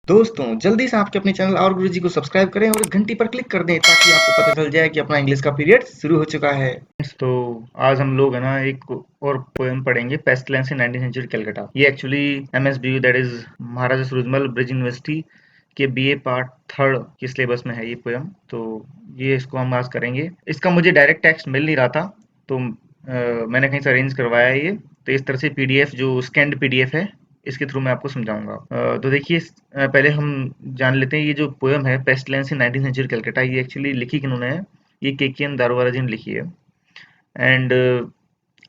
दोस्तों जल्दी से आपके अपने चैनल और गुरुजी को सब्सक्राइब करें और घंटी पर क्लिक कर दें ताकि आपको पता चल जाए कि अपना इंग्लिश का पीरियड शुरू हो चुका है। तो आज हम लोग है ना एक और पोएम पढ़ेंगे, पेस्टिलेंस इन 19th सेंचुरी कलकत्ता। ये actually MSBU that is Maharaja Surajmal Brij university के बीए पार्ट थर्ड के सिलेबस में है ये पोएम। तो ये इसको हम आज करेंगे। इसका मुझे डायरेक्ट टेक्स्ट मिल नहीं रहा था, तो मैंने कहीं से अरेंज करवाया है ये। तो इस तरह से पीडीएफ जो स्कैन्ड पीडीएफ है इसके थ्रू मैं आपको समझाऊंगा। तो देखिए, पहले हम जान लेते हैं ये जो पोएम है पेस्टिलेंस इन 19th सेंचुरी कलकत्ता, ये एक्चुअली लिखी किन्होंने है? ये केकेएन दारूवाला जी ने लिखी है। एंड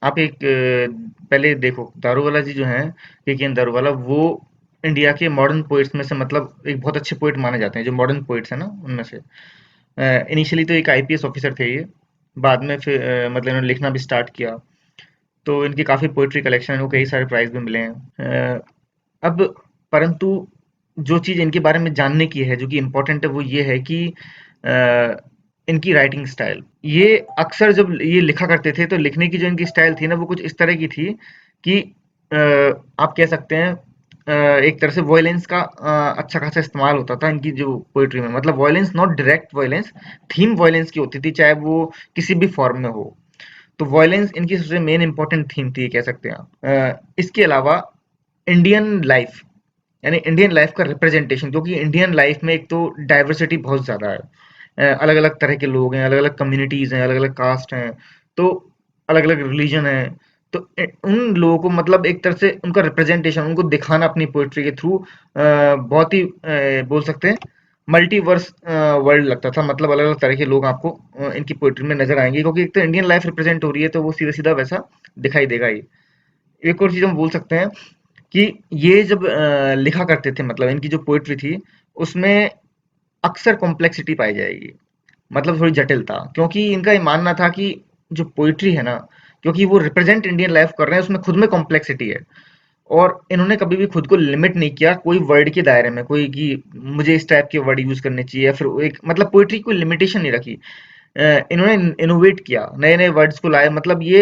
आप एक पहले देखो, दारूवाला जी जो हैं, केकेएन दारूवाला, वो इंडिया के मॉडर्न पोइट्स में से मतलब एक बहुत अच्छे पोइट माने जाते हैं, जो मॉडर्न पोइट्स हैं ना उनमें से। इनिशियली तो एक आईपीएस ऑफिसर थे ये, बाद में फिर मतलब इन्होंने लिखना भी स्टार्ट किया। तो इनकी काफ़ी पोइट्री कलेक्शन है, वो कई सारे प्राइज़ भी मिले हैं। अब परंतु जो चीज़ इनके बारे में जानने की है, जो कि इम्पोर्टेंट है, वो ये है कि अ, इनकी राइटिंग स्टाइल। ये अक्सर जब ये लिखा करते थे, तो लिखने की जो इनकी स्टाइल थी ना, वो कुछ इस तरह की थी कि अ, आप कह सकते हैं एक तरह से वॉयलेंस का अच्छा खासा इस्तेमाल होता था इनकी जो पोइट्री में। मतलब violence, not direct violence, theme violence की होती थी, चाहे वो किसी भी फॉर्म में हो। तो वॉयलेंस इनकी सबसे मेन इंपॉर्टेंट थीम थी, कह सकते हैं आप। इसके अलावा इंडियन लाइफ, यानी इंडियन लाइफ का रिप्रेजेंटेशन, क्योंकि इंडियन लाइफ में एक तो डाइवर्सिटी बहुत ज़्यादा है। अलग अलग तरह के लोग हैं, अलग अलग कम्युनिटीज़ हैं, अलग अलग कास्ट हैं, तो अलग अलग रिलीजन है। तो उन लोगों को मतलब एक तरह से उनका रिप्रेजेंटेशन, उनको दिखाना अपनी पोइट्री के थ्रू बहुत ही बोल सकते हैं मल्टीवर्स वर्ल्ड लगता था। मतलब अलग अलग तरह के लोग आपको इनकी पोइट्री में नजर आएंगे, क्योंकि एक तो इंडियन लाइफ रिप्रेजेंट हो रही है, तो वो सीधा सीधा वैसा दिखाई देगा ही। एक और चीज हम बोल सकते हैं कि ये जब लिखा करते थे, मतलब इनकी जो पोइट्री थी उसमें अक्सर कॉम्प्लेक्सिटी पाई जाएगी, मतलब थोड़ी जटिलता, क्योंकि इनका ये मानना था कि जो पोइट्री है ना, क्योंकि वो रिप्रेजेंट इंडियन लाइफ कर रहे हैं, उसमें खुद में कॉम्प्लेक्सिटी है। और इन्होंने कभी भी खुद को लिमिट नहीं किया कोई वर्ड के दायरे में, कोई कि मुझे इस टाइप के वर्ड यूज करने चाहिए, या फिर एक मतलब पोइट्री कोई लिमिटेशन नहीं रखी। इन्होंने इनोवेट किया, नए नए वर्ड्स को लाए। मतलब ये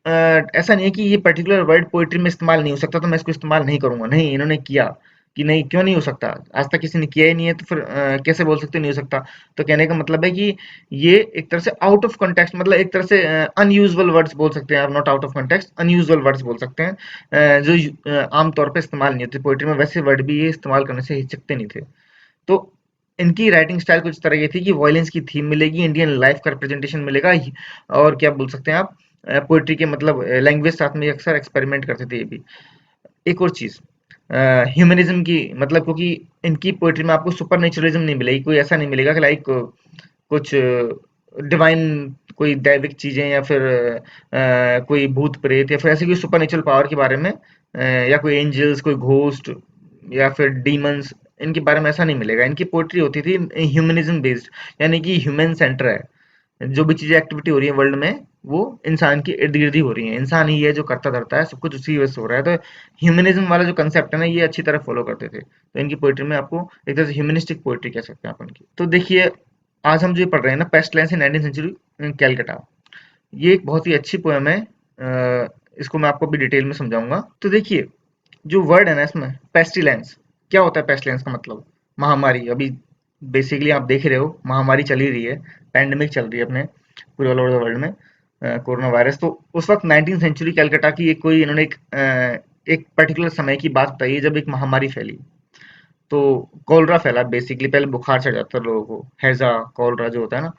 ऐसा नहीं है कि ये पर्टिकुलर वर्ड पोइट्री में इस्तेमाल नहीं हो सकता तो मैं इसको इस्तेमाल नहीं करूंगा। नहीं, इन्होंने किया कि नहीं, क्यों नहीं हो सकता, आज तक किसी ने किया ही नहीं है, तो फिर कैसे बोल सकते नहीं हो सकता। तो कहने का मतलब है कि ये एक तरह से आउट ऑफ कॉन्टेक्स्ट, मतलब एक तरह से अनयूजुअल वर्ड्स बोल सकते हैं आप, not out of context, unusual words बोल सकते हैं, जो आम तौर पे इस्तेमाल नहीं होते पोइट्री में। वैसे वर्ड भी ये इस्तेमाल करने से हिचकते नहीं थे। तो इनकी राइटिंग स्टाइल कुछ तरह की थी कि वॉयलेंस की थीम मिलेगी, इंडियन लाइफ का रिप्रेजेंटेशन मिलेगा, और क्या बोल सकते हैं आप, पोइट्री के मतलब लैंग्वेज साथ में अक्सर एक्सपेरिमेंट करते थे ये भी। एक और चीज, ह्यूमनिज्म की, मतलब क्योंकि इनकी पोइट्री में आपको सुपर नेचुरलिज्म नहीं मिलेगी, कोई ऐसा नहीं मिलेगा कि लाइक कुछ डिवाइन, कोई दैविक चीजें, या फिर कोई भूत प्रेत, या फिर ऐसी कोई सुपर नेचुरल पावर के बारे में, या कोई एंजल्स, कोई घोस्ट, या फिर डीमंस, इनके बारे में ऐसा नहीं मिलेगा। इनकी पोइट्री होती थी ह्यूमनिज्म बेस्ड, यानी कि ह्यूमन सेंटर है। जो भी चीजें एक्टिविटी हो रही है वर्ल्ड में, वो इंसान की इर्द गिर्द ही हो रही है, इंसान ही है जो करता धरता है, सब कुछ उसी वजह से हो रहा है। तो ह्यूमनिज्म वाला जो कंसेप्ट है ना, ये अच्छी तरह फॉलो करते थे। तो इनकी पोइट्री में आपको एक तरह से ह्यूमनिस्टिक पोइट्री कह सकते हैं आप उनकी। तो देखिए, आज हम जो ये पढ़ रहे हैं ना, पेस्टिलेंस इन 19th सेंचुरी कैलकाटा, ये एक बहुत ही अच्छी पोएम है। इसको मैं आपको भी डिटेल में समझाऊंगा। तो देखिए, जो वर्ड है ना इसमें, पेस्टिलेंस, क्या होता है पेस्टिलेंस का मतलब? महामारी। अभी बेसिकली आप देख रहे हो, महामारी चल ही रही है, पैंडेमिक चल रही है अपने पूरे ऑल ओवर द वर्ल्ड में, कोरोना वायरस। तो उस वक्त 19th सेंचुरी कलकत्ता की एक कोई इन्होंने एक पर्टिकुलर समय की बात बताई है जब एक महामारी फैली। तो कॉलरा फैला बेसिकली, पहले बुखार चढ़ जाता है लोगों को, हैजा कॉलरा जो होता है ना,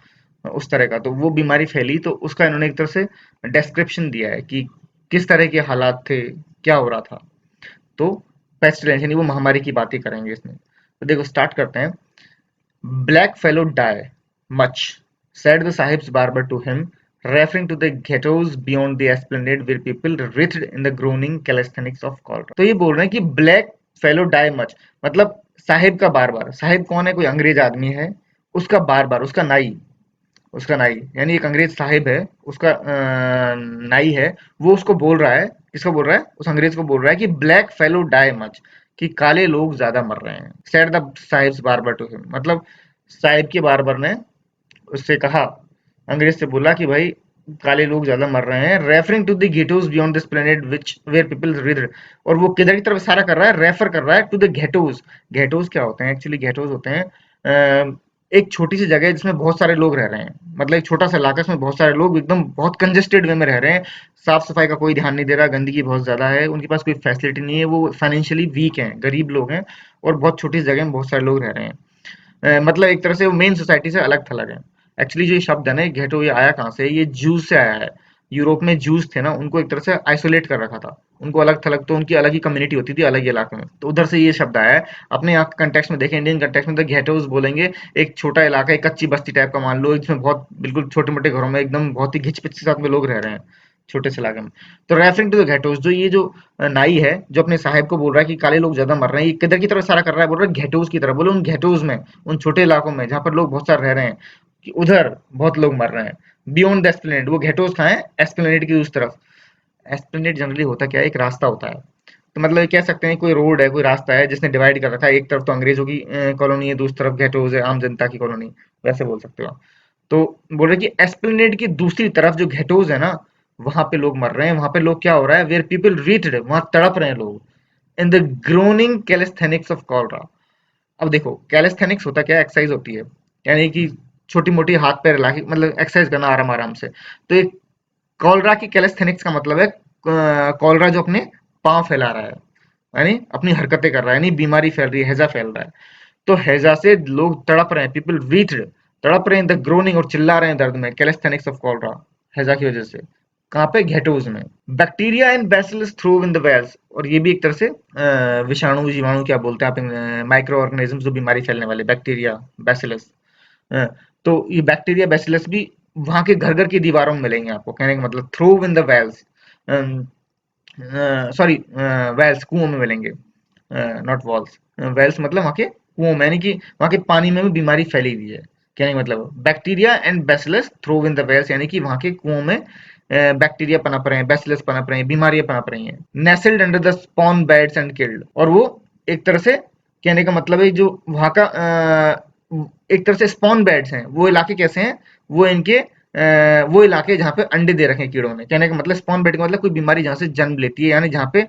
उस तरह का। तो वो बीमारी फैली, तो उसका इन्होंने एक तरह से डिस्क्रिप्शन दिया है कि किस तरह के हालात थे, क्या हो रहा था। तो पेस्टिलेंस यानी वो महामारी की बात ही करेंगे इसमें। तो देखो, स्टार्ट करते हैं। Black fellow die much, said the sahib's barber to him, referring to the ghettos beyond the esplanade where people writhed in the groaning calisthenics of cholera। तो ये बोल रहे हैं कि ब्लैक फेलो डाई मच, मतलब साहिब का बार-बार। साहिब कौन है? कोई अंग्रेज आदमी है, उसका बार-बार, उसका नाई, उसका नाई यानी एक अंग्रेज साहिब है, उसका नाई है, वो उसको बोल रहा है, किसको बोल रहा है? उस अंग्रेज को बोल रहा है कि ब्लैक फेलो डाई मच, कि काले लोग ज्यादा मर रहे हैं। Said the sahib's barber to him, मतलब साहिब के बार्बर ने उससे कहा, अंग्रेज से बोला कि भाई काले लोग ज्यादा मर रहे हैं, referring to the ghettos beyond this planet which where people read. और वो किधर की तरफ इशारा कर रहा है, रेफर कर रहा है टू द गेटोज। गेटोज क्या होते हैं एक्चुअली? गेटोज होते हैं एक छोटी सी जगह जिसमें बहुत सारे लोग रह रहे हैं, मतलब एक छोटा सा इलाका इसमें बहुत सारे लोग एकदम बहुत कंजेस्टेड वे में रह रहे हैं, साफ सफाई का कोई ध्यान नहीं दे रहा, गंदगी बहुत ज्यादा है, उनके पास कोई फैसिलिटी नहीं है, वो फाइनेंशियली वीक हैं, गरीब लोग हैं, और बहुत छोटी सी जगह में बहुत सारे लोग रह रहे हैं। मतलब एक तरह से वो मेन सोसाइटी से अलग थलग है। एक्चुअली जो ये शब्द है ना घेटो, ये आया कहाँ से? ये जूस से आया है। यूरोप में जूस थे ना, उनको एक तरह से आइसोलेट कर रखा था, उनको अलग थलग, तो उनकी अलग ही कम्युनिटी होती थी अलग ही इलाके में, तो उधर से ये शब्द आया है। अपने यहाँ कंटेक्स्ट में देखें, इंडियन कंटेक्स्ट में तो घेटोस बोलेंगे एक छोटा इलाका, एक कच्ची बस्ती टाइप का मान लो, जिसमें बहुत बिल्कुल छोटे मोटे घरों में एकदम बहुत ही घिच पिच के साथ में लोग रह रहे हैं छोटे से इलाके में। तो रेफरिंग टू द घेटोस, जो ये जो नाई है जो अपने साहिब को बोल रहा है कि काले लोग ज्यादा मर रहे हैं, ये किधर की तरफ इशारा कर रहा है? बोल रहा है घेटोस की तरफ, बोले उन घेटोस में, उन छोटे इलाकों में जहां पर लोग बहुत सारे रह रहे हैं, कि उधर बहुत लोग मर रहे हैं। बियॉन्ड द एस्प्लेनेड, वो घेटोस कहाँ है? एस्प्लेनेड की उस तरफ। एस्प्लेनेड जनरली होता क्या है? एक रास्ता होता है। तो मतलब ये कह सकते हैं कोई रोड है, कोई रास्ता है जिसने डिवाइड कर रखा है, एक तरफ तो अंग्रेजों की कॉलोनी है, दूसरी तरफ घेटोस है, आम जनता की कॉलोनी, वैसे बोल सकते हो। तो बोल रहे कि एस्प्लेनेड की दूसरी तरफ जो घेटोस है ना, वहां पे लोग मर रहे हैं, वहां पे लोग क्या हो रहा है, वेयर पीपल रीच्ड, वहां तड़प रहे हैं लोग, in the groaning calisthenics of cholera. अब देखो कैलिस्थेनिक्स होता क्या है? एक्सरसाइज होती है, यानी कि छोटी मोटी हाथ पैर हिला के मतलब एक्सरसाइज करना आराम आराम से। तो एक कॉलरा की कैलिस्थेनिक्स का मतलब है कॉलरा जो अपने पांव फैला रहा है, यानी अपनी हरकतें कर रहा है, यानी बीमारी फैल रही है, हैजा फैल रहा है। तो हैजा से लोग तड़प रहे हैं, पीपल रीच्ड, तड़प रहे हैं, द ग्रोनिंग, और चिल्ला रहे हैं दर्द में, कैलिस्थेनिक्स ऑफ कॉलरा, हैजा की वजह से। कहाँ पे? घेटोज में। Bacteria and bacillus throve in the wells, और ये भी एक तरह से विषाणु जीवाणु क्या बोलते हैं आप, माइक्रो ऑर्गेनिज्म जो बीमारी फैलने वाले, बैक्टीरिया, बैसिलस। तो ये बैक्टीरिया बैसिलस भी वहां के घर घर की दीवारों में मिलेंगे आपको, कहने का मतलब throve in the wells, sorry, wells कुओं में मिलेंगे, नॉट वॉल्स। वेल्स मतलब वहां के कुओं में, यानी कि वहां के पानी में भी बीमारी फैली हुई है, कहने का मतलब bacteria and bacillus throve in the wells, यानी कि वहां के कुओं में बैक्टीरिया पनप रहे हैं, बैसिलस पनप रहे हैं, बीमारियां पनप रही हैं। Nestled under the spawn beds and killed, और वो एक तरह से कहने का मतलब है जो वहां का एक तरह से स्पॉन बेड्स हैं, वो इलाके कैसे हैं? वो इनके वो इलाके जहाँ पे अंडे दे रखे हैं कीड़ों ने, कहने का मतलब स्पॉन बेड का मतलब कोई बीमारी जहाँ से जन्म लेती है, यानी जहाँ पे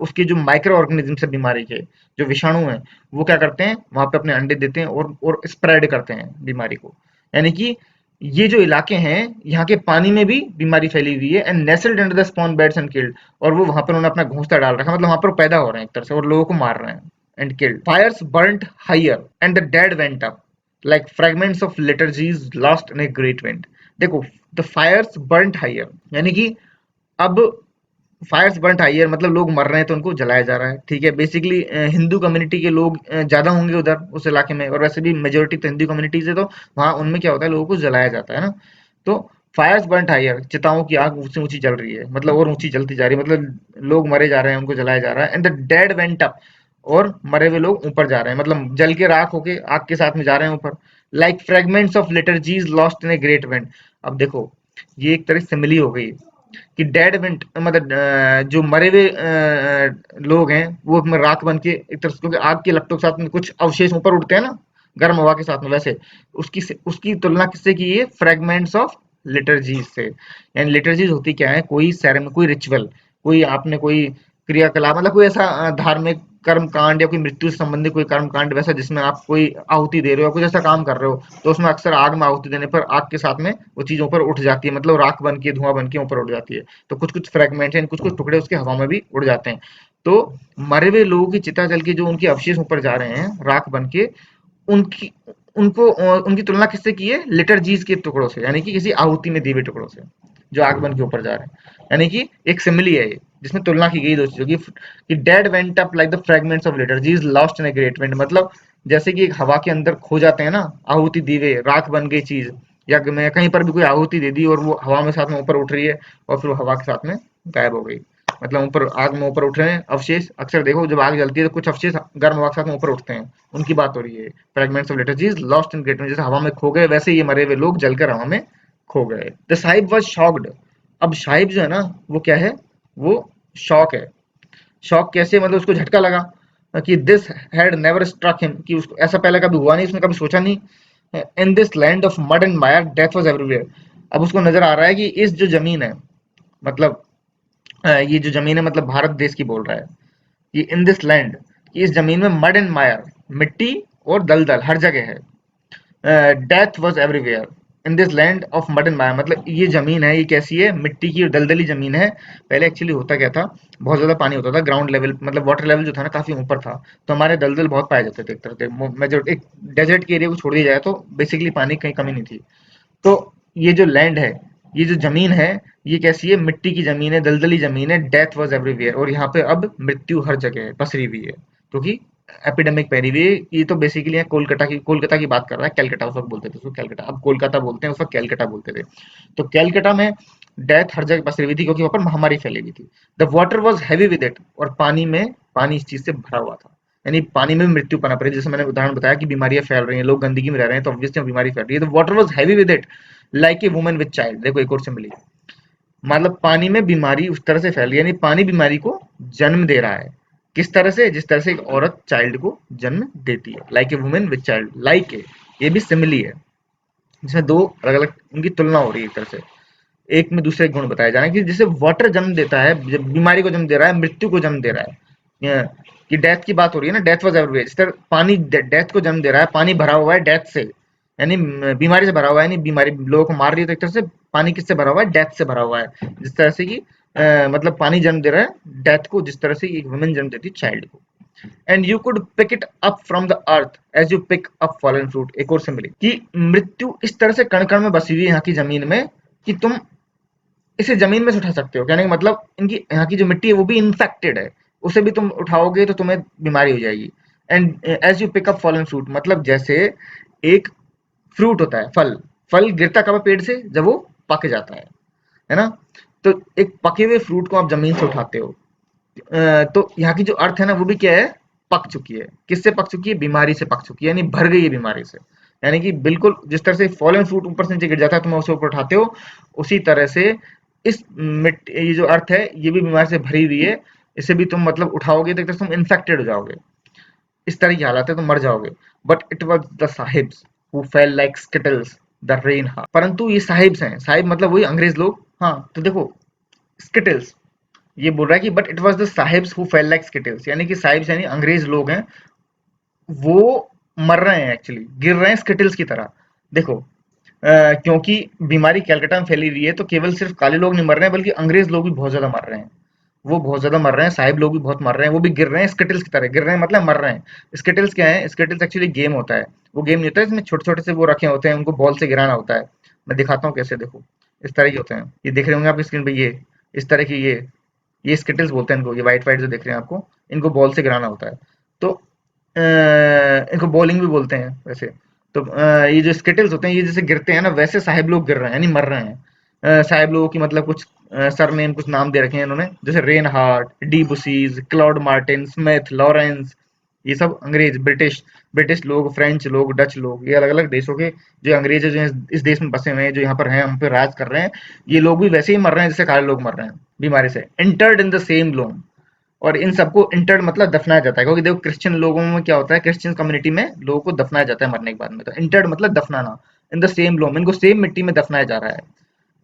उसके जो माइक्रो ऑर्गेनिज्म है बीमारी के, जो विषाणु हैं, वो क्या करते हैं वहां पे अपने अंडे देते हैं और स्प्रेड करते हैं बीमारी को। यानी कि ये जो इलाके हैं, यहाँ के पानी में भी बीमारी फैली हुई है, and nestled under the spawn beds and killed, और वो वहां पर उन्होंने अपना घोंसला डाल रखा है, मतलब वहां पर पैदा हो रहे हैं एक तरह से, और लोगों को मार रहे हैं, and killed. Fires burnt higher and the dead went up like fragments of liturgies lost in a great wind। देखो, the fires burnt higher, यानी कि अब फायर्स बर्न्ट हायर मतलब लोग मर रहे हैं तो उनको जलाया जा रहा है, ठीक है। बेसिकली हिंदू कम्युनिटी के लोग ज्यादा होंगे उधर उस इलाके में, और वैसे भी मेजोरिटी तो हिंदू कम्युनिटी से, तो वहां उनमें क्या होता है, लोगों को जलाया जाता है ना। तो फायर्स बर्न्ट हायर, चिताओं की आग ऊंची ऊंची जल रही है, मतलब और ऊंची जलती जा रही है, मतलब लोग मरे जा रहे हैं, उनको जलाया जा रहा है। And the dead went up, और मरे हुए लोग ऊपर जा रहे हैं, मतलब जल के राख होके आग के साथ में जा रहे हैं ऊपर। Like fragments of liturgies lost in a great wind. अब देखो, ये एक तरह सिमिली हो गई कि डेड विंड मतलब जो मरे हुए लोग हैं वो राख बन के एक तरह से, क्योंकि आग के लपटों के साथ में कुछ अवशेष ऊपर उड़ते हैं ना गर्म हवा के साथ में, वैसे उसकी उसकी तुलना किससे की है? फ्रेगमेंट्स ऑफ लिटर्जीज से। यानी लिटर्जीज होती क्या है? कोई सेरेमनी, कोई रिचुअल, कोई आपने कोई क्रियाकलाप, मतलब कोई ऐसा धार्मिक कर्म कांड या कोई मृत्यु से संबंधित कोई कर्म कांड वैसा, जिसमें आप कोई आहुति दे रहे हो, कुछ ऐसा काम कर रहे हो, तो उसमें अक्सर आग में आहुति देने पर आग के साथ में वो चीज ऊपर उठ जाती है, मतलब राख बन के, धुआं बन के ऊपर उठ जाती है। तो कुछ कुछ फ्रेगमेंट हैं, कुछ कुछ टुकड़े उसके हवा में भी उड़ जाते हैं। तो मरे हुए लोगों की चिता जल के जो उनके अवशेष ऊपर जा रहे हैं राख बन के, उनकी उनको उनकी तुलना किससे की है? लिटर्जीज के टुकड़ों से, यानी कि किसी आहुति में दिए हुए टुकड़ों से जो आग बन के ऊपर जा रहे हैं। यानी कि एक सिमिली है ये, जिसमें तुलना की गई दो चीजों की, कि dead went up like the fragments of liturgies lost in a great wind, मतलब जैसे कि एक हवा के अंदर खो जाते हैं ना, आहुति दीवे, राख बन गई चीज, या मैं कहीं पर भी कोई आहुति दे दी और वो हवा में साथ में ऊपर उठ रही है, और फिर वो हवा के साथ में गायब हो गई, मतलब ऊपर आग में ऊपर उठ रहे हैं अवशेष। अक्सर देखो जब आग जलती है तो कुछ अवशेष गर्म हवा के साथ में ऊपर उठते हैं, उनकी बात हो रही है। Fragments of liturgies lost in great wind, जैसे हवा में खो गए, वैसे ये मरे हुए लोग जलकर हवा में खो गए। The Sahib was shocked. अब साहिब जो है ना, वो क्या है? वो शॉक है। शॉक कैसे? मतलब उसको झटका लगा कि this had never struck him, कि उसको ऐसा पहले कभी हुआ नहीं, उसने कभी सोचा नहीं। In this land of mud and Mayar death was everywhere. अब उसको नजर आ रहा है कि इस जो जमीन है, मतलब ये जो जमीन है मतलब भारत देश की बोल रहा है कि इन दिस लैंड, कि इस जमीन में मड एंड मायर, मिट्टी और दलदल हर जगह है। Death was everywhere in this land of mud and मायर, मतलब ये जमीन है, ये कैसी है, मिट्टी की और दलदली जमीन है। पहले एक्चुअली होता क्या था, बहुत ज्यादा पानी होता था, ग्राउंड लेवल मतलब वाटर लेवल जो था ना काफी ऊपर था, तो हमारे दलदल बहुत पाए जाते थे एक तरह से। मेजर एक डेजर्ट के एरिया को छोड़ दिया जाए तो बेसिकली पानी की कहीं कमी नहीं थी। तो ये जो लैंड है, ये जो जमीन है, ये कैसी है, मिट्टी की जमीन है, दलदली जमीन है। डेथ वॉज एवरीवेयर, और यहाँ पे अब मृत्यु हर जगह है, पसरी हुई है, क्योंकि एपिडेमिक फैली हुई है। ये तो बेसिकली है कोलकाता की बात कर रहा है। कैलकाटा उस वक्त बोलते थे उसको, कैलकाटा, अब कोलकाता बोलते हैं, उस वक्त कैलकाटा बोलते थे। तो कैलकाटा में डेथ हर जगह पसरी हुई थी, क्योंकि वहां पर महामारी फैली हुई थी। The water was heavy with it, और पानी इस चीज से भरा हुआ था, यानी पानी में भी मृत्यु पनप रही है। जैसे मैंने उदाहरण बताया कि बीमारियां फैल रही हैं, लोग गंदगी में रह रहे हैं, तो ऑब्वियसली बीमारी फैल रही है। तो water was heavy with it like a woman with child. देखो एक और सिंबल, मतलब पानी में बीमारी उस तरह से फैल रही है, यानी पानी बीमारी को जन्म दे रहा है। किस तरह से, जिस तरह से एक औरत चाइल्ड को जन्म देती है, like a women with child, like a, ये भी सिमिली है, जिसमें दो अलग अलग उनकी तुलना हो रही है एक तरह से, एक में दूसरे गुण बताया जा रहा है। कि जैसे वाटर जन्म देता है, बीमारी को जन्म दे रहा है, मृत्यु को जन्म दे रहा है। कि डेथ की बात हो रही है ना, डेथ वॉज एवरीवेयर, जिस तरह पानी डेथ को जन्म दे रहा है, पानी भरा हुआ है डेथ से, यानी बीमारी से भरा हुआ है, यानी बीमारी लोगों को मार रही है, तो एक तरह से पानी किससे भरा हुआ है, डेथ से भरा हुआ है। जिस तरह से कि मतलब पानी जन्म दे रहा है डेथ को, जिस तरह से एक वुमेन जन्म देती है चाइल्ड को। And you could pick it up from the earth as you pick up fallen fruit. एक और सिंबल कि मृत्यु इस तरह से कण कण में बसी हुई है यहाँ की जमीन में, कि तुम इसे जमीन में से उठा सकते हो। कहने का मतलब इनकी यहाँ की जो मिट्टी है वो भी इन्फेक्टेड है, उसे भी तुम उठाओगे तो तुम्हें बीमारी हो जाएगी। And as you pick up fallen fruit, मतलब जैसे एक फ्रूट होता है, फल, फल गिरता कब है पेड़ से, जब वो पक जाता है ना। तो एक पके हुए फ्रूट को आप जमीन से उठाते हो। तो यहाँ की जो अर्थ है ना वो भी क्या है, पक चुकी है। किससे पक चुकी है, बीमारी से पक चुकी है, यानी भर गई है बीमारी से। यानी कि बिल्कुल जिस तरह से फॉलन फ्रूट ऊपर से नीचे गिर जाता है, तुम उसे ऊपर उठाते हो, उसी तरह से इस मिट्टी, ये जो अर्थ है ये भी बीमारी से भरी हुई है। इसे भी तुम मतलब उठाओगे तो एक तरह से तुम इन्फेक्टेड हो जाओगे, इस तरह की हालत है, तुम मर जाओगे। But it was the sahibs who fail like Skittles the rain heart, परंतु ये साहिब्स हैं, साहिब मतलब वही अंग्रेज लोग। हाँ तो देखो, स्किटल्स, ये बोल रहा है कि but it was the sahibs who fail like Skittles, यानी कि साहिब्स यानी अंग्रेज लोग हैं, वो मर रहे हैं, एक्चुअली गिर रहे हैं स्किटल्स की तरह। देखो क्योंकि बीमारी कलकत्ता में फैली हुई है, तो केवल सिर्फ काले लोग नहीं मर रहे हैं, बल्कि अंग्रेज लोग भी बहुत ज्यादा मर रहे हैं। वो बहुत ज्यादा मर रहे हैं, साहिब लोग भी बहुत मर रहे हैं, वो भी गिर रहे हैं स्किटल्स की तरह। गिर रहे हैं मतलब मर रहे हैं। स्किटल्स क्या है, स्किटल्स एक्चुअली गेम होता है। वो गेम नहीं होता है, इसमें छोटे छोटे से वो रखे होते हैं, उनको बॉल से गिराना होता है। मैं दिखाता हूँ कैसे, देखो इस तरह के होते हैं, ये देख रहे होंगे आपकी स्क्रीन पे, ये इस तरह की, ये स्किटल्स बोलते हैं इनको, ये व्हाइट व्हाइट जो देख रहे हैं आपको, इनको बॉल से गिराना होता है। तो इनको बॉलिंग भी बोलते हैं वैसे। तो ये जो स्किटल्स होते हैं, ये जैसे गिरते हैं ना, वैसे साहिब लोग गिर रहे हैं, यानी मर रहे हैं। साहिब लोगों की मतलब कुछ सरनेम, कुछ नाम दे रखे हैं इन्होंने, जैसे Reinhart, de Bussy, Claude Martin, Smith, Lawrence. ये सब अंग्रेज, ब्रिटिश ब्रिटिश लोग, फ्रेंच लोग, डच लोग, ये अलग अलग देशों के जो अंग्रेज है, जो इस देश में बसे हुए हैं, जो यहाँ पर हैं, हम पे राज कर रहे हैं, ये लोग भी वैसे ही मर रहे हैं जैसे काले लोग मर रहे हैं बीमारी से। इंटर्ड इन द सेम लोम, और इन सबको इंटर्ड मतलब दफनाया जाता है, क्योंकि देखो क्रिश्चियन लोगों में क्या होता है, क्रिश्चियन कम्युनिटी में लोगों को दफनाया जाता है मरने के बाद में। तो इंटर्ड मतलब दफनाना। इन द सेम लोम, इनको सेम मिट्टी में दफनाया जा रहा है।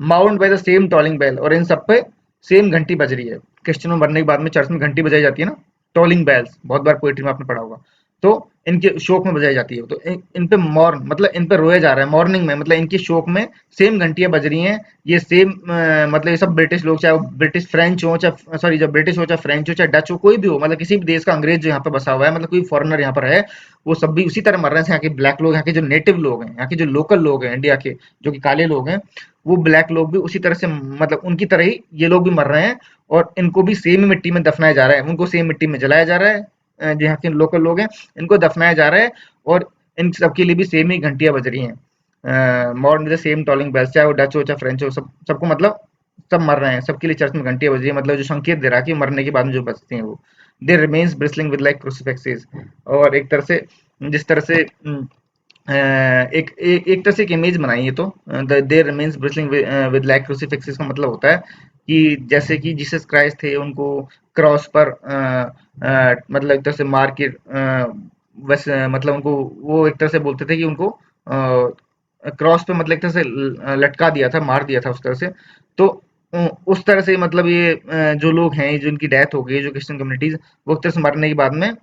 Mourned by the same tolling bell, और इन सब पे सेम घंटी बज रही है। क्रिश्चियन में मरने के बाद में चर्च में घंटी बजाई जाती है ना, टॉलिंग बेल्स, बहुत बार पोएट्री में आपने पढ़ा होगा। तो इनके शोक में बजाई जाती है। तो इन पे मॉर्न मतलब इन पे रोया जा रहा है, मॉर्निंग में मतलब इनके शोक में सेम घंटियां बज रही हैं। ये सेम मतलब ये सब ब्रिटिश लोग, चाहे वो ब्रिटिश फ्रेंच हो, चाहे सॉरी जब ब्रिटिश हो, चाहे फ्रेंच हो, चाहे डच हो, कोई भी हो, मतलब किसी भी देश का अंग्रेज जो यहाँ पे बसा हुआ है, मतलब कोई फॉरेनर यहाँ पर है, वो सब भी उसी तरह मर रहे हैं। यहाँ के ब्लैक लोग, यहाँ के जो नेटिव लोग हैं, यहाँ के जो लोकल लोग हैं इंडिया के, जो कि काले लोग हैं, वो ब्लैक लोग भी उसी तरह से, मतलब उनकी तरह ही ये लोग भी मर रहे हैं। और इनको भी सेम मिट्टी में दफनाया जा रहा है, उनको सेम मिट्टी में जलाया जा रहा है। जो यहाँ के लोकल लोग हैं, इनको दफनाया जा रहा है, और इन सबके लिए भी सेम ही घंटियां बज रही हैं, mourn with the same tolling bells, चाहे वो डच हो चाहे फ्रेंच हो, सबको मतलब सब मर रहे हैं, सबके लिए चर्च में घंटियां बज रही है, मतलब जो संकेत दे रहा है कि मरने के बाद में जो बचती हैं वो। दे रिमेन्स ब्रिस्लिंग विद लाइक क्रूसीफिक्सेस, और एक तरह से, जिस तरह से एक तरह से एक इमेज बनाई है। तो देयर रिमेन्स ब्रिस्लिंग विद लाइक क्रूसीफिक्सेस का मतलब होता है कि जैसे कि जीसस क्राइस्ट थे, उनको क्रॉस पर मतलब एक तरह से मार के, वैसे मतलब उनको वो एक तरह से बोलते थे कि उनको क्रॉस पे मतलब एक तरह से लटका दिया था, मार दिया था उस तरह से। तो उस तरह से मतलब ये जो लोग हैं जिनकी डेथ हो गई, जो क्रिश्चियन कम्युनिटीज, वो एक तरह से मरने के बाद में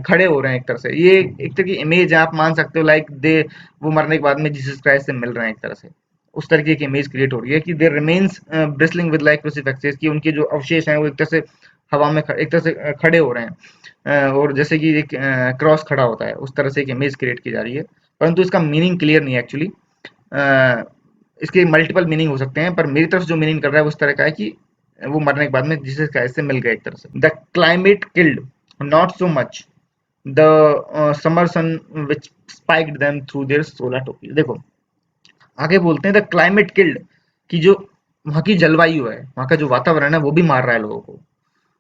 खड़े हो रहे हैं एक तरह से। ये एक तरह की इमेज आप मान सकते हो, लाइक दे वो मरने के बाद में जीसस क्राइस्ट से मिल रहे हैं एक तरह से। उस तरह की एक इमेज क्रिएट हो रही है कि देयर रिमेन्स ब्रिस्लिंग विद लाइक क्रूसिफिक्सेस, कि उनके जो अवशेष हैं वो एक तरह से हवा में एक तरह से खड़े हो रहे हैं। और जैसे कि एक क्रॉस खड़ा होता है, उस तरह से एक इमेज क्रिएट की जा रही है। परंतु इसका मीनिंग क्लियर नहीं है एक्चुअली। इसके मल्टीपल मीनिंग हो सकते हैं, पर मेरी तरफ से जो मीनिंग कर रहा है उस तरह का है कि वो मरने के बाद में जीसस क्राइस्ट से मिल गए एक तरह से। The climate killed, not so much the summer sun which spiked them through their solar topi. देखो आगे बोलते हैं द क्लाइमेट किल्ड, कि जो वहां की जलवायु है, वहां का जो वातावरण है वो भी मार रहा है लोगों को।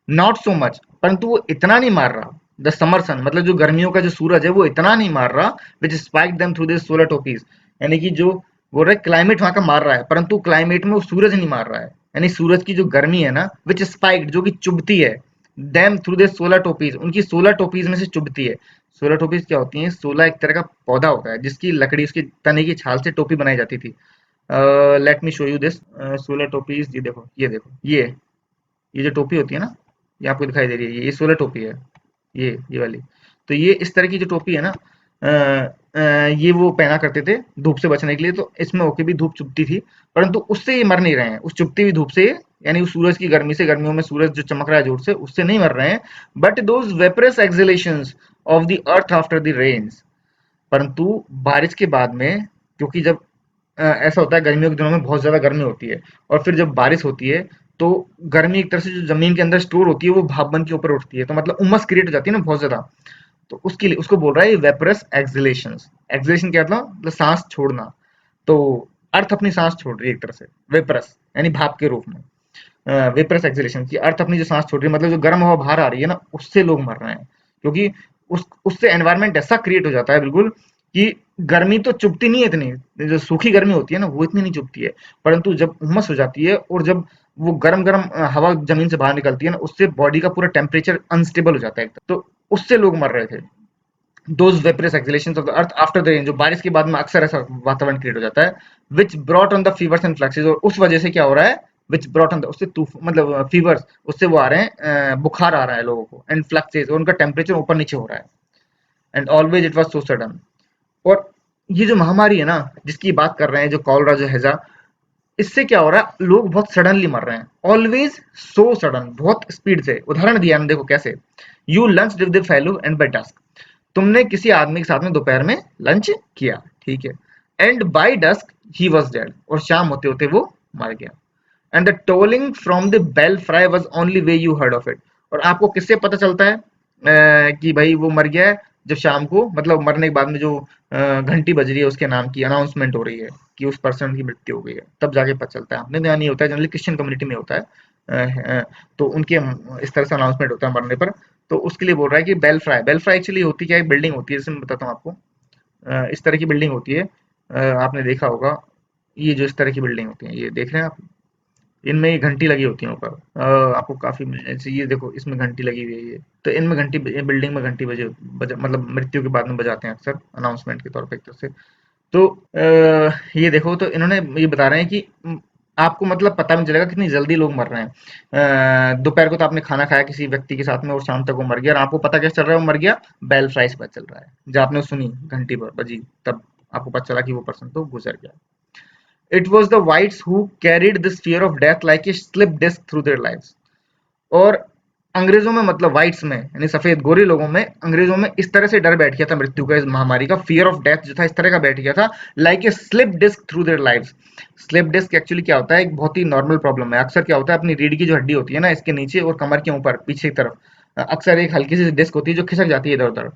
नॉट सो मच, परंतु वो इतना नहीं मार रहा। द समर सन मतलब जो गर्मियों का जो सूरज है वो इतना नहीं मार रहा, which spike them through this solar topees. यानी कि जो बोल रहे क्लाइमेट वहां का मार रहा है, परंतु क्लाइमेट में वो सूरज नहीं मार रहा है। यानी सूरज की जो गर्मी है ना, विच स्पाइक जो कि चुभती है, देम थ्रू दिस सोलर टोपीज उनकी सोलर टोपीज में से चुभती है। सोलर टोपीज क्या होती है? सोलर एक तरह का पौधा होता है जिसकी लकड़ी, उसकी तने की छाल से टोपी बनाई जाती थी। Let me show you this solar topees. ये देखो, ये देखो, ये जो टोपी होती है ना, ये आपको दिखाई दे रही है, ये सोलर टोपी है, ये वाली। तो ये इस तरह की जो टोपी है ना, ये वो पहना करते थे धूप से बचने के लिए। तो इसमें होके भी धूप चुभती थी, परंतु उससे ये मर नहीं रहे हैं, उस चुभती हुई धूप से यानी उस सूरज की गर्मी से, गर्मियों में सूरज जो चमक रहा है जोर से, उससे नहीं मर रहे हैं। But those vaporous exhalations of the earth after the rains, परंतु बारिश के बाद में, क्योंकि जब ऐसा होता है गर्मियों के दिनों में बहुत ज्यादा गर्मी होती है, और फिर जब बारिश होती है तो गर्मी एक तरह से जो जमीन के अंदर स्टोर होती है वो भाप बन के ऊपर उठती है, तो मतलब उमस क्रिएट हो जाती है ना बहुत ज्यादा। तो उसके लिए उसको बोल रहा है वेपरस एक्सहेलेशन। एक्सहेलेशन क्या मतलब सांस छोड़ना। तो अर्थ अपनी सांस छोड़ रही है एक तरह से, वेपरस यानी भाप के रूप में। वेपरस एक्सहेलेशन की अर्थ अपनी जो सांस छोड़ रही है, मतलब जो गर्म हवा बाहर आ रही है ना, उससे लोग मर रहे हैं। क्योंकि उससे एनवायरनमेंट ऐसा क्रिएट हो जाता है बिल्कुल कि गर्मी तो चुभती नहीं है इतनी, जो सूखी गर्मी होती है ना वो इतनी नहीं चुभती है। परंतु जब उमस हो जाती है और जब वो गरम गरम हवा जमीन से बाहर निकलती है ना, उससे बॉडी का पूरा टेम्परेचर अनस्टेबल हो जाता है एकदम। तो उससे लोग मर रहे थे। Those vaporous exhalations of the earth after the rain, जो बारिश के बाद में अक्सर ऐसा वातावरण क्रिएट हो जाता है, which brought on the fevers and fluxes. और उस वजह से क्या हो रहा है? विच ब्रॉट ऑन द, उससे मतलब फीवर्स, उससे वो आ रहे हैं, बुखार आ रहा है लोगों को, एंड फ्लक्सेस, और उनका टेम्परेचर ऊपर नीचे हो रहा है। And always it was so sudden. और ये जो महामारी है ना जिसकी बात कर रहे हैं, जो कॉलरा, जो हैजा, इससे क्या हो रहा है? लोग बहुत सडनली मर रहे हैं, ऑलवेज सो सडन, बहुत स्पीड से। उदाहरण दिया ना, देखो कैसे। You lunch with the fellow and by dusk, तुमने किसी आदमी के साथ में दोपहर में लंच किया, ठीक है। And by dusk he was dead, और शाम होते होते वो मर गया। And the tolling from the belfry was only way you heard of it. और आपको किससे पता चलता है कि भाई वो मर गया है? जब शाम को, मतलब मरने के बाद में जो घंटी बज रही है, उसके नाम की अनाउंसमेंट हो रही है कि उस पर्सन की मृत्यु हो गई है, तब जाके पता चलता है। अपने यहाँ नहीं होता है, जनरली क्रिश्चियन कम्युनिटी में होता है। तो उनके इस तरह से अनाउंसमेंट होता है मरने पर। तो उसके लिए बोल रहा है कि belfry, belfry actually होती क्या है? एक बिल्डिंग होती है, जैसे मैं बताता हूँ आपको। इस तरह की बिल्डिंग होती है, आपने देखा होगा, ये जो इस तरह की बिल्डिंग होती है, ये देख रहे हैं आप, इनमें ये घंटी लगी होती है ऊपर। आपको काफी जैसे ये देखो, इसमें घंटी लगी हुई है ये। तो इनमें घंटी, बिल्डिंग में घंटी मतलब मृत्यु के बाद में बजाते हैं अक्सर अनाउंसमेंट के तौर पे एक तरह से। तो ये देखो, तो इन्होंने ये बता रहे हैं कि आपको मतलब पता भी नहीं चलेगा कितनी जल्दी लोग मर रहे हैं। दोपहर को तो आपने खाना खाया किसी व्यक्ति के साथ में और शाम तक वो मर गया, और आपको पता कैसे चल रहा है वो मर गया? बेल फ्राइज पता चल रहा है, जब आपने सुनी घंटी पर बजी, तब आपको पता चला कि वो पर्सन तो गुजर गया। It was the whites who carried this fear of death like a slip disc through their lives. और अंग्रेजों में, मतलब व्हाइट्स में, यानी सफेद गोरे लोगों में, अंग्रेजों में इस तरह से डर बैठ गया था मृत्यु का, इस महामारी का, फियर ऑफ डेथ जो था इस तरह का बैठ गया था, like a slip disc through their lives. Slip disc actually क्या होता है? एक बहुत ही नॉर्मल प्रॉब्लम है। अक्सर क्या होता है, अपनी रीढ़ की जो हड्डी होती है ना, इसके नीचे और कमर के ऊपर पीछे की तरफ अक्सर एक हल्की सी डिस्क होती है जो खिसक जाती है इधर उधर।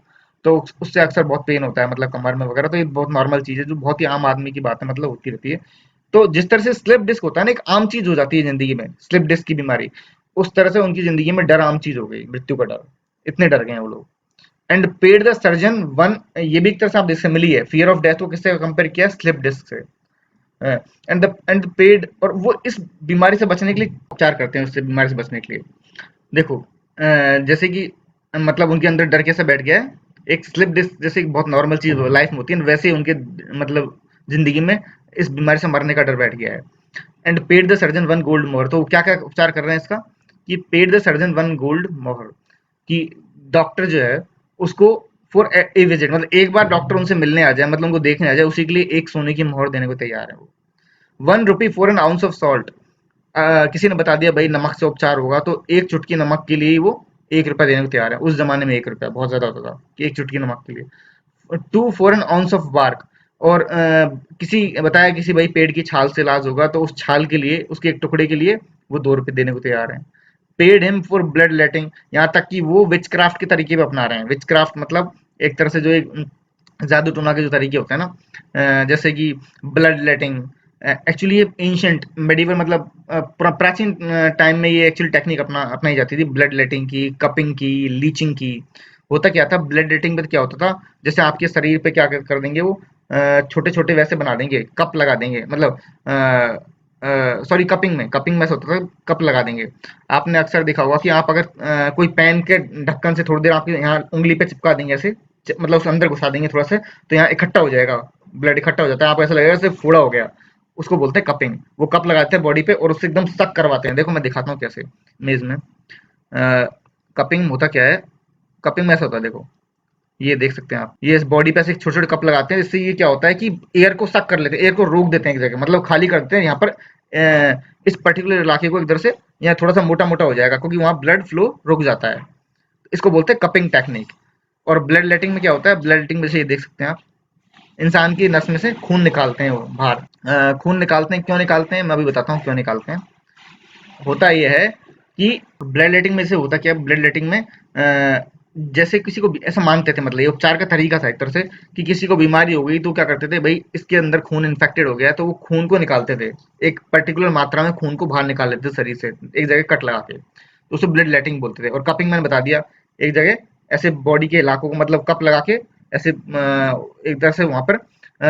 तो उससे अक्सर बहुत पेन होता है, मतलब कमर में वगैरह। तो ये बहुत नॉर्मल चीज है जो बहुत ही आम आदमी की बात है, मतलब होती रहती है। तो जिस तरह से स्लिप डिस्क होता है ना, एक आम चीज हो जाती है जिंदगी में स्लिप डिस्क की बीमारी, उस तरह से उनकी जिंदगी में डर आम चीज हो गई, मृत्यु का डर। इतने डर गए हैं वो लोग। And paid the surgeon one, ये भी एक तरह से आप इससे मिली है, फियर ऑफ डेथ को किससे कंपेयर किया? स्लिप डिस्क से। एंड पेड, और वो इस बीमारी से बचने के लिए उपचार करते हैं, उससे बीमारी से बचने के लिए। देखो जैसे कि मतलब उनके अंदर डर कैसे बैठ गया है, एक स्लिप डिस्क जैसे एक बहुत नॉर्मल चीज लाइफ में होती है, वैसे ही उनके मतलब जिंदगी में इस बीमारी से मरने का डर बैठ गया है। And paid the surgeon 1 gold मोहर। तो क्या क्या उपचार कर रहे हैं इसका, कि पेड द सर्जन 1 गोल्ड मोहर, कि डॉक्टर जो है उसको फॉर ए विजिट, मतलब एक बार डॉक्टर उनसे मिलने आ जाए, मतलब उनको देखने आ जाए, उसी के लिए एक सोने की मोहर देने को तैयार है वो। 1 rupee for an ounce of salt. किसी ने बता दिया भाई नमक से उपचार होगा, तो एक चुटकी नमक के लिए वो 1 रुपया देने को तैयार है। उस जमाने में 1 रुपया बहुत ज्यादा होता था कि एक चुटकी नमक के लिए। 2 for an ounce of bark. और किसी बताया किसी भाई पेड़ की छाल से इलाज होगा, तो उस छाल के लिए, उसके एक टुकड़े के लिए वो 2 रुपए देने को तैयार है। Paid him for blood letting. यहाँ तक कि वो विच क्राफ्ट के तरीके भी अपना रहे हैं। विच क्राफ्ट मतलब एक तरह से जो एक जादू टोना के जो तरीके होते हैं ना, जैसे कि ब्लड लेटिंग। एक्चुअली ये एंशियंट मेडिवल मतलब प्राचीन टाइम में ये एक्चुअली टेक्निक अपनाई जाती थी, ब्लड लेटिंग की, कपिंग की, लीचिंग की। होता क्या था ब्लड लेटिंग में, क्या होता था, जैसे आपके शरीर पे क्या कर देंगे वो, छोटे छोटे वैसे बना देंगे, कप लगा देंगे, मतलब सॉरी कपिंग में ऐसा होता था, कप लगा देंगे। आपने अक्सर देखा होगा कि आप अगर कोई पेन के ढक्कन से थोड़ी देर आपके यहाँ उंगली पे चिपका देंगे ऐसे, मतलब उसके अंदर घुसा देंगे थोड़ा सा, तो यहाँ इकट्ठा हो जाएगा, ब्लड इकट्ठा हो जाता है, आपको ऐसा लगेगा जैसे फोड़ा हो गया। उसको बोलते हैं कपिंग। वो कप लगाते हैं बॉडी पे और उससे एकदम सक करवाते हैं। देखो मैं दिखाता हूँ कैसे, मेज में। कपिंग होता क्या है, कपिंग में ऐसा होता है, देखो ये देख सकते हैं आप, ये इस बॉडी पे ऐसे छोटे छोटे कप लगाते हैं, इससे ये क्या होता है कि एयर को सक कर लेते हैं, एयर को रोक देते हैं एक जगह, मतलब खाली कर देते हैं यहाँ पर। इस पर्टिकुलर इलाके को इधर से यहाँ थोड़ा सा मोटा मोटा हो जाएगा, क्योंकि वहां ब्लड फ्लो रुक जाता है। इसको बोलते हैं कपिंग टेक्निक। और ब्लड लेटिंग में क्या होता है, ब्लड लेटिंग में से ये देख सकते हैं आप, इंसान की नस में से खून निकालते हैं वो बाहर। खून निकालते हैं, क्यों निकालते हैं मैं अभी बताता हूँ क्यों निकालते हैं। होता ये है कि ब्लड लेटिंग में से होता क्या है, ब्लड लेटिंग में जैसे किसी को ऐसा मानते थे, मतलब ये उपचार का तरीका था एक तरह से, कि किसी को बीमारी हो गई तो क्या करते थे भाई, इसके अंदर खून इन्फेक्टेड हो गया है, तो वो खून को निकालते थे, एक पर्टिकुलर मात्रा में खून को बाहर निकाल लेते थे शरीर से एक जगह कट लगा के, तो उसे ब्लड लेटिंग बोलते थे। और कपिंग मैंने बता दिया, एक जगह ऐसे बॉडी के इलाकों को मतलब कप लगा के ऐसे एक तरह से वहां पर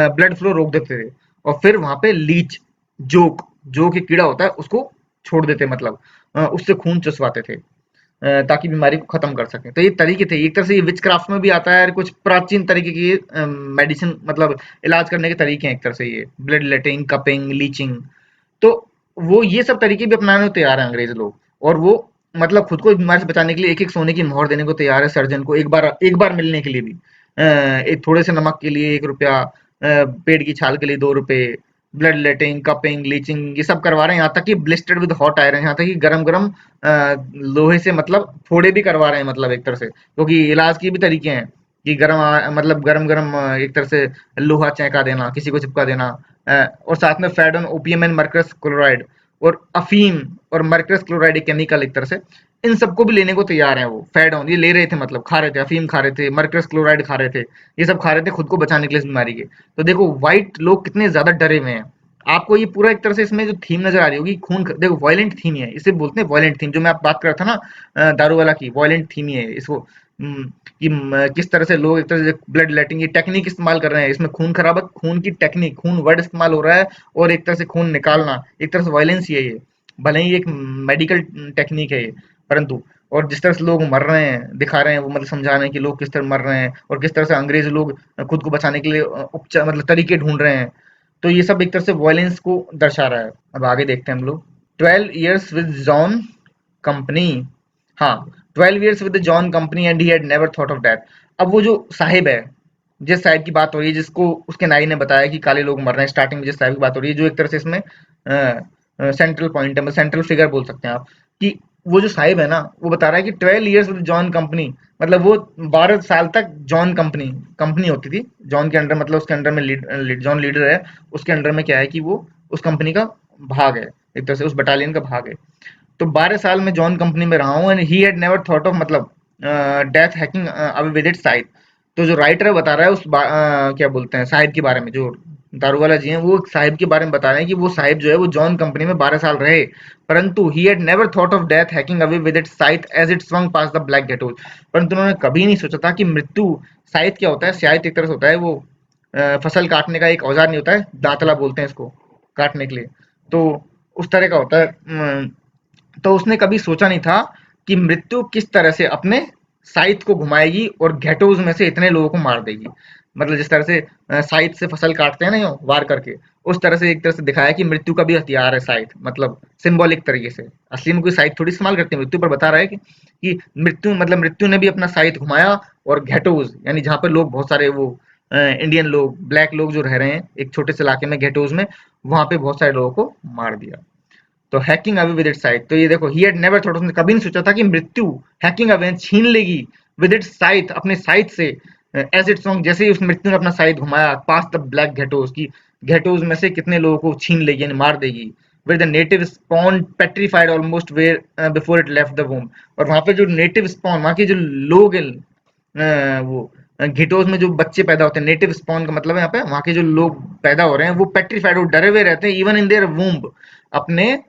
ब्लड फ्लो रोक देते थे। और फिर वहां पे लीच, जोक, जो कि कीड़ा होता है उसको छोड़ देते, मतलब उससे खून चुसवाते थे, ताकि बीमारी को खत्म कर सकें। तो ये तरीके थे, एक तरह से ये विच क्राफ्ट में भी आता है, और कुछ प्राचीन तरीके की मेडिसिन मतलब इलाज करने के तरीके हैं एक तरह से, ये ब्लड लेटिंग, कपिंग, लीचिंग। तो वो ये सब तरीके भी अपनाने को तैयार है अंग्रेज लोग। और वो मतलब खुद को इस बीमारी से बचाने के लिए एक एक सोने की मोहर देने को तैयार है सर्जन को, एक बार मिलने के लिए भी। एक थोड़े से नमक के लिए 1 रुपया, पेड़ की छाल के लिए 2 रुपए, ब्लड लेटिंग, कपिंग, लीचिंग, ये सब करवा रहे हैं। यहाँ तक कि ब्लिस्टर्ड विद हॉट आयरन, यहाँ तक कि गरम गरम लोहे से मतलब फोड़े भी करवा रहे हैं, मतलब एक तरह से, क्योंकि इलाज के भी तरीके हैं कि मतलब गरम गरम एक तरह से लोहा चौंका देना, किसी को चिपका देना। और साथ में फेडन, ओपियम एंड मर्कस क्लोराइड, और अफीम और मर्कस क्लोराइड एक केमिकल एक तरह से, इन सबको भी लेने को तैयार है वो। फेडन ये ले रहे थे, मतलब खा रहे थे, अफीम खा रहे थे, मर्कस क्लोराइड खा रहे थे, ये सब खा रहे थे खुद को बचाने के लिए इस बीमारी के। तो देखो व्हाइट लोग कितने ज्यादा डरे हुए हैं। आपको ये पूरा एक तरह से इसमें जो थीम नजर आ रही होगी, देखो वायलेंट थीम ही है, इसे बोलते हैं वायलेंट थीम, जो मैं आप बात कर रहा था ना दारू वाला की, वायलेंट थीम ही है इसको। कि किस तरह से लोग एक तरह से ब्लड लेटिंग, ये टेक्निक इस्तेमाल कर रहे हैं, इसमें खून खराबत, खून की टेक्निक, खून वर्ड इस्तेमाल हो रहा है, और एक तरह से खून निकालना, एक तरह से वायलेंस ही है ये। भले ही एक मेडिकल टेक्निक है ये, परंतु और जिस तरह से लोग मर रहे हैं दिखा रहे हैं वो, मतलब समझा रहे हैं कि लोग किस तरह मर रहे हैं, और किस तरह से अंग्रेज लोग खुद को बचाने के लिए उपचार मतलब तरीके ढूंढ रहे हैं। तो ये सब एक तरह से वॉयलेंस को दर्शा रहा है। अब आगे देखते हैं हम लोग। 12 years विद जॉन कंपनी। हाँ, 12 years with John company and he had never thought of death. अब वो जो साहिब है, जिस साहिब की बात हो रही है, जिसको उसके नाई ने बताया कि काले लोग मर रहे हैं, स्टार्टिंग में जिस साहिब की बात हो रही है, जो एक तरह से इसमें सेंट्रल पॉइंट है, सेंट्रल फिगर बोल सकते हैं आप, कि वो जो साहिब है ना, वो बता रहा है कि 12 years विद जॉन कंपनी, मतलब वो 12 साल तक जॉन कंपनी, कंपनी होती थी जॉन के अंडर, मतलब उसके अंडर में जॉन लीडर है, उसके अंडर में क्या है कि वो उस कंपनी का भाग है, एक तरह से उस बटालियन का भाग है। तो 12 साल में जॉन कंपनी में रहा हूँ, and he had never thought of मतलब death hacking away with it side. तो जो राइटर है बता रहा है क्या बोलते हैं साहिब के बारे में, जो दारूवाला जी हैं वो साहिब के बारे में बता रहे हैं कि वो साहिब जो है वो जॉन कंपनी में 12 साल रहे, परंतु he had never thought of death hacking away with it scythe as it swung past the black gate hole. परंतु उन्होंने कभी नहीं सोचा था कि मृत्यु, साइट क्या होता है, साइट एक तरह से होता है वो फसल काटने का एक औजार नहीं होता है, दांतला बोलते हैं इसको काटने के लिए, तो उस तरह का होता है। तो उसने कभी सोचा नहीं था कि मृत्यु किस तरह से अपने साइथ को घुमाएगी और घेटोज में से इतने लोगों को मार देगी। मतलब जिस तरह से साइथ से फसल काटते हैं ना यूं वार करके, उस तरह से एक तरह से दिखाया कि मृत्यु का भी हथियार है साइथ, मतलब सिंबॉलिक तरीके से। असली में कोई साइथ थोड़ी इस्तेमाल करती है मृत्यु पर, बता रहा है कि मृत्यु मतलब मृत्यु ने भी अपना साइथ घुमाया और घेटोज यानी जहाँ पे लोग बहुत सारे वो इंडियन लोग ब्लैक लोग जो रह रहे हैं एक छोटे से इलाके में घेटोज में, वहां पे बहुत सारे लोगों को मार दिया। तो hacking away with its site, तो ये देखो ही हैड नेवर थॉट, उसने कभी नहीं सोचा था कि मृत्यु हैकिंग अवे छीन लेगी विद इट्स साइट अपने साइट से एज इट्स सॉन्ग, जैसे ही उस मृत्यु ने अपना साइट घुमाया पास द ब्लैक घेटोज की, घेटोज में से कितने लोगों को छीन लेगी यानी मार देगी। where the native spawn petrified almost where before it left the womb, और वहां पे जो नेटिव स्पॉन वहां के जो लोग हैं वो घिटोज में जो बच्चे पैदा होते हैं, नेटिव स्पॉन का मतलब है यहाँ पे वहां के जो लोग पैदा हो रहे हैं वो पेट्रीफाइड, वो डरे हुए रहते हैं इवन इन देयर वूम्ब, अपने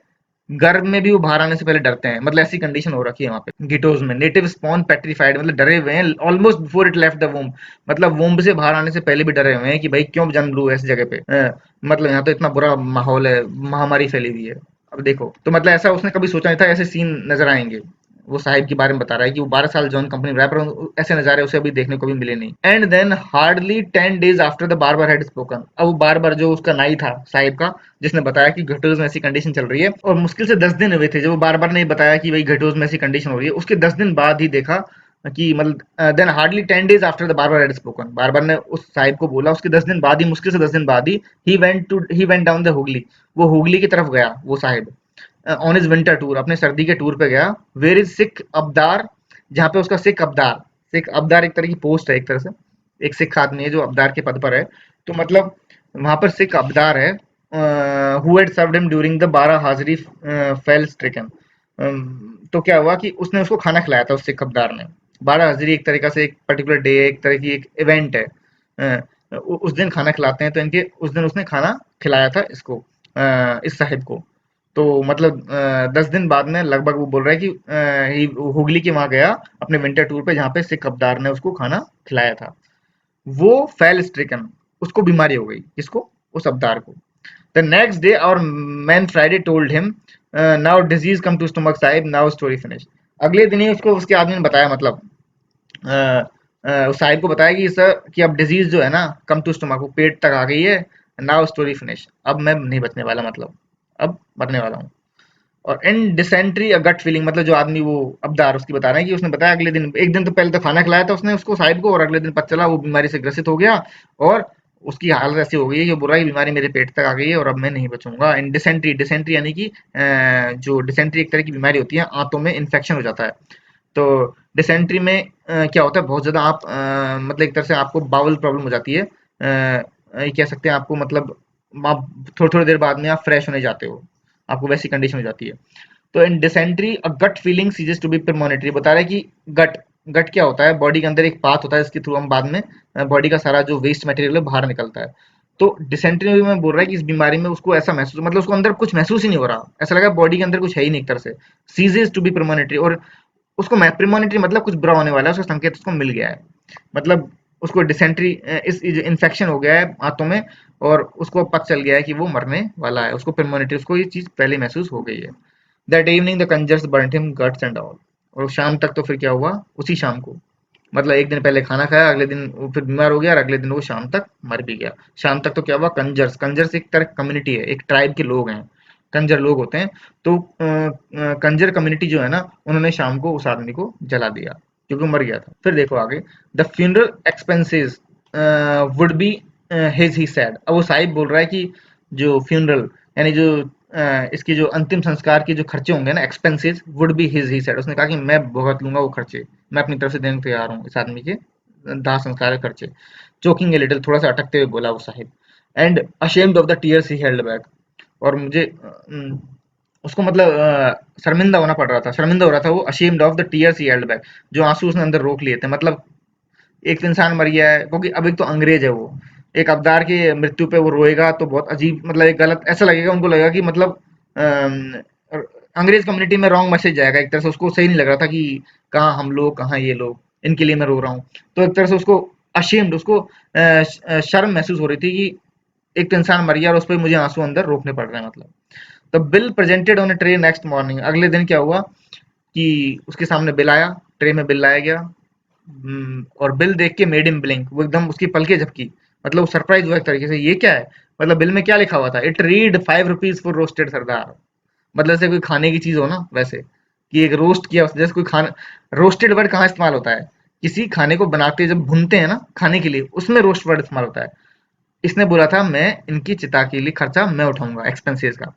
गर्भ में भी वो बाहर आने से पहले डरते हैं। मतलब ऐसी कंडीशन हो रखी है वहां पे गिटोज में, नेटिव स्पॉन पेट्रीफाइड मतलब डरे हुए हैं almost before it left the womb, मतलब वूम्ब से बाहर आने से पहले भी डरे हुए हैं कि भाई क्यों जन्म लूं ऐसी जगह पे। मतलब यहाँ तो इतना बुरा माहौल है, महामारी फैली हुई है। अब देखो तो मतलब ऐसा उसने कभी सोचा नहीं था ऐसे सीन नजर आएंगे। वो साहिब के बारे में बता रहा है कि वो 12 साल जॉन कंपनी में रहा, पर ऐसे नजारे उसे अभी देखने को भी मिले नहीं। And then hardly 10 days after the barber had spoken, अब वो बार्बर जो उसका नाई था साहिब का, जिसने बताया कि घटोज में ऐसी कंडीशन चल रही है, और मुश्किल से 10 दिन हुए थे जब वो बार्बर ने बताया कि भाई घटोज में ऐसी कंडीशन हो रही है, उसके 10 दिन बाद ही देखा कि मतलब then hardly 10 days after the barber had spoken, barber ने उस साहिब को बोला उसके 10 दिन बाद ही, मुश्किल से 10 दिन बाद ही he went down the Hooghly, वो हुगली की तरफ गया वो sahib on his winter tour, अपने सर्दी के टूर पे गया। वेयर इज सिख अब्दार, जहाँ पे उसका सिख अब्दार एक तरह की पोस्ट है, एक तरह से एक सिख आदमी है जो अब्दार के पद पर है। तो मतलब वहां पर सिख अब्दार है who had served him during the 12 हाजिरी फेल स्ट्रिकन। तो क्या हुआ कि उसने उसको खाना खिलाया था उस सिख अब्दार ने। 12 हाजिरी एक तरीका से एक पर्टिकुलर डे है, एक तरह की एक इवेंट है। उस दिन खाना खिलाते हैं, तो इनके उस दिन उसने खाना खिलाया था इसको इस साहिब को। तो मतलब 10 दिन बाद में लगभग वो बोल रहा है कि हुगली के वहां गया अपने विंटर टूर पे, जहाँ पे सिख अब्दार ने उसको खाना खिलाया था। वो फेल स्ट्रिकन, उसको बीमारी हो गई, किसको, उस अब्दार को। The next day our man Friday told him now disease come to stomach sahib, now story finish. अगले दिन ही उसको उसके आदमी ने बताया, मतलब उस साहिब को बताया कि सर कि अब डिजीज जो है ना कम टू स्टमक, वो पेट तक आ गई है, नाउ स्टोरी फिनिश, अब मैं नहीं बचने वाला, मतलब अब मरने वाला हूँ। और इन डिसेंट्री गट फीलिंग, मतलब जो आदमी वो अब्दार उसकी बता रहा है कि उसने बताया अगले दिन, एक दिन तो पहले तो खाना खिलाया था उसने उसको साहिब को, और अगले दिन पता चला वो बीमारी से ग्रसित हो गया, और उसकी हालत ऐसी हो गई है कि बुरा ही बीमारी मेरे पेट तक आ गई है और अब मैं नहीं बचूंगा। इन डिसेंट्री, डिसेंट्री यानी कि जो डिसेंट्री एक तरह की बीमारी होती है, आंतों में इन्फेक्शन हो जाता है। तो डिसेंट्री में क्या होता है, बहुत ज्यादा आप मतलब एक तरह से आपको बाउल प्रॉब्लम हो जाती है, ये कह सकते हैं आपको, मतलब आप थोड़ी थोड़ी देर बाद में आप फ्रेश होने जाते हो, आपको वैसी कंडीशन हो जाती है। तो in dysentery a gut feeling ceases to be premonitory, बता रहा है कि गट गट क्या होता है, बॉडी के अंदर एक पाथ होता है जिसके थ्रू हम बाद में बॉडी का सारा जो वेस्ट मटेरियल है बाहर निकलता है। तो डिसेंट्री में बोल रहा है कि इस बीमारी में उसको ऐसा महसूस, मतलब उसको अंदर कुछ महसूस ही नहीं हो रहा, ऐसा लगा बॉडी के अंदर कुछ है ही नहीं एक तरह से, सीजेस टू बी प्रेमोनिटरी, और उसको प्रीमोनिटरी मतलब कुछ बुरा होने वाला है, उसका संकेत उसको मिल गया है। मतलब उसको डिसेंट्री इस इन्फेक्शन हो गया है हाथों में, और उसको पता चल गया है कि वो मरने वाला है, उसको प्रीमोनिटरी, उसको ये चीज पहले महसूस हो गई है। That evening the conjurers burned him guts and all, और शाम तक तो फिर क्या हुआ, उसी शाम को, मतलब एक दिन पहले खाना खाया, अगले दिन वो फिर बीमार हो गया, और अगले दिन वो शाम तक मर भी गया। शाम तक तो क्या हुआ, कंजर्स, कंजर्स एक तरह कम्युनिटी है, एक ट्राइब के लोग हैं, कंजर लोग होते हैं। तो कंजर कम्युनिटी जो है ना, उन्होंने शाम को उस आदमी को जला दिया क्योंकि वो मर गया था। फिर देखो आगे, the funeral expenses would be his, he sad, अब वो साहिब बोल रहा है कि जो फ्यूनरल यानी जो इसकी जो अंतिम संस्कार के जो खर्चे होंगे ना, expenses would be his, he sad, उसने कहा कि मैं भुगत लूंगा वो खर्चे, मैं अपनी तरफ से देने को तैयार हूँ इस आदमी के दाह संस्कार के खर्चे। चोकिंग ए लिटिल, थोड़ा सा अटकते हुए बोला वो Sahib. And ashamed of the tears he held back, और मुझे उसको मतलब शर्मिंदा होना पड़ रहा था, शर्मिंदा हो रहा था वो, ashamed of the tears he held back, जो आंसू उसने अंदर रोक लिए थे। मतलब एक तो इंसान मर गया है, क्योंकि अब एक तो अंग्रेज है वो, एक अब्दार की मृत्यु पे वो रोएगा तो बहुत अजीब, मतलब एक गलत ऐसा लगेगा, उनको लगेगा कि मतलब अंग्रेज कम्युनिटी में रॉन्ग मैसेज जाएगा एक तरह से, उसको सही नहीं लग रहा था कि कहाँ हम लोग, कहाँ ये लोग, इनके लिए मैं रो रहा हूँ। तो एक तरह से उसको अशेम्ड, उसको शर्म महसूस हो रही थी कि एक तो इंसान मर गया और उस पर मुझे आंसू अंदर रोकने पड़ रहे हैं, मतलब। The bill presented on a tray next morning, अगले दिन क्या हुआ कि उसके सामने बिल आया, ट्रे में बिल लाया गया, और बिल देख के मेड इन ब्लिंक, वो एकदम उसकी पलके झपकी, मतलब वो सरप्राइज हुआ एक तरीके से, ये क्या है? मतलब बिल में क्या लिखा हुआ था? It read 5 rupees for roasted Sardar. मतलब जैसे कोई खाने की चीज हो ना, वैसे कि एक रोस्ट किया, जैसे कोई खाना। रोस्टेड वर्ड कहाँ इस्तेमाल होता है? किसी खाने को बनाते जब भूनते हैं ना खाने के लिए, उसमें रोस्ट वर्ड इस्तेमाल होता है। इसने बोला था मैं इनकी चिता के लिए खर्चा मैं उठाऊंगा, एक्सपेंसेस का।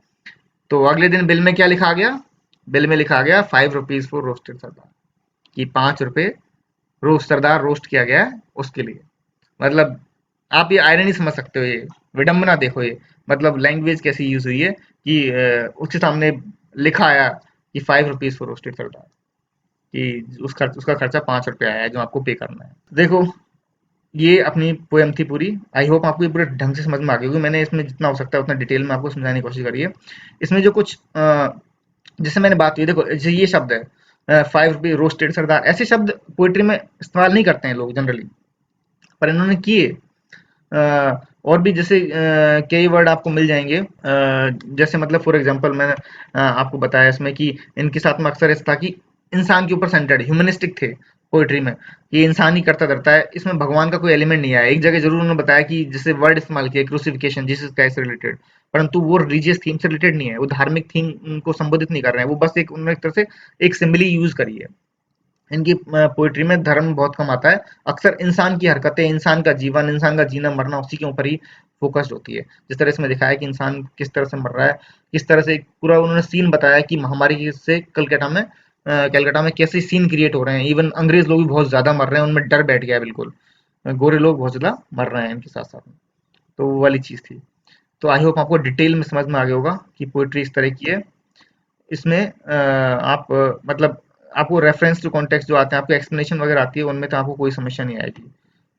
तो अगले दिन बिल में क्या लिखा गया? बिल में लिखा गया 5 रुपीज फॉर रोस्टेड सरदार, कि 5 रुपए रोस्ट सरदार रोस्ट किया गया है उसके लिए। मतलब आप ये आयरनी समझ सकते हो, ये विडंबना देखो ये। मतलब लैंग्वेज कैसी यूज हुई है कि उसके सामने लिखा आया कि 5 रुपीज फॉर रोस्टेड सरदार, कि उसका खर्चा 5 रुपया आया है जो आपको पे करना है। देखो, ये अपनी पोएम थी पूरी। आई होप आपको ये पूरे ढंग से समझ में आ गई होगी। मैंने इसमें जितना हो सकता है उतना डिटेल में आपको समझाने की कोशिश करी है। इसमें जो कुछ जैसे मैंने बात की, देखो जैसे ये शब्द है 5 रुपये रोस्टेड सरदार, ऐसे शब्द पोइट्री में इस्तेमाल नहीं करते हैं लोग जनरली, पर इन्होंने किए। और भी जैसे कई वर्ड आपको मिल जाएंगे, जैसे मतलब फॉर एग्जांपल मैंने आपको बताया इसमें कि इनके साथ में अक्सर ऐसा था कि इंसान के ऊपर सेंटर्ड ह्यूमनिस्टिक थे पोइट्री में, कि इंसान ही करता धरता है, इसमें भगवान का कोई एलिमेंट नहीं आया। एक जगह जरूर उन्होंने बताया कि जैसे वर्ड इस्तेमाल किया क्रूसिफिकेशन जीसस क्राइस्ट से रिलेटेड, परंतु वो रिलीजियस थीम से रिलेटेड नहीं है, वो धार्मिक थीम को संबोधित नहीं कर रहे हैं, वो बस एक उन्होंने एक तरह से एक सिंबली यूज करी है। इनकी पोइट्री में धर्म बहुत कम आता है। अक्सर इंसान की हरकतें, इंसान का जीवन, इंसान का जीना मरना उसी के ऊपर ही फोकस्ड होती है। जिस तरह इसमें दिखाया है कि इंसान किस तरह से मर रहा है, किस तरह से एक पूरा उन्होंने सीन बताया कि महामारी से कलकत्ता में कैसे सीन क्रिएट हो रहे हैं। इवन अंग्रेज लोग भी बहुत ज्यादा मर रहे हैं, उनमें डर बैठ गया है बिल्कुल। गोरे लोग बहुत ज्यादा मर रहे हैं इनके साथ साथ में। तो वो वाली चीज थी। तो आई होप आपको डिटेल में समझ में आ गया होगा कि पोइट्री इस तरह की है। इसमें आप मतलब आपको रेफरेंस टू कॉन्टेक्स्ट जो आते हैं, आपको एक्सप्लेनेशन वगैरह आती है, उनमें तो आपको कोई समस्या नहीं आएगी।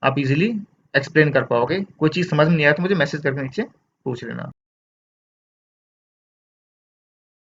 आप इजीली एक्सप्लेन कर पाओगे। कोई चीज़ समझ में नहीं आया तो मुझे मैसेज करके नीचे पूछ लेना।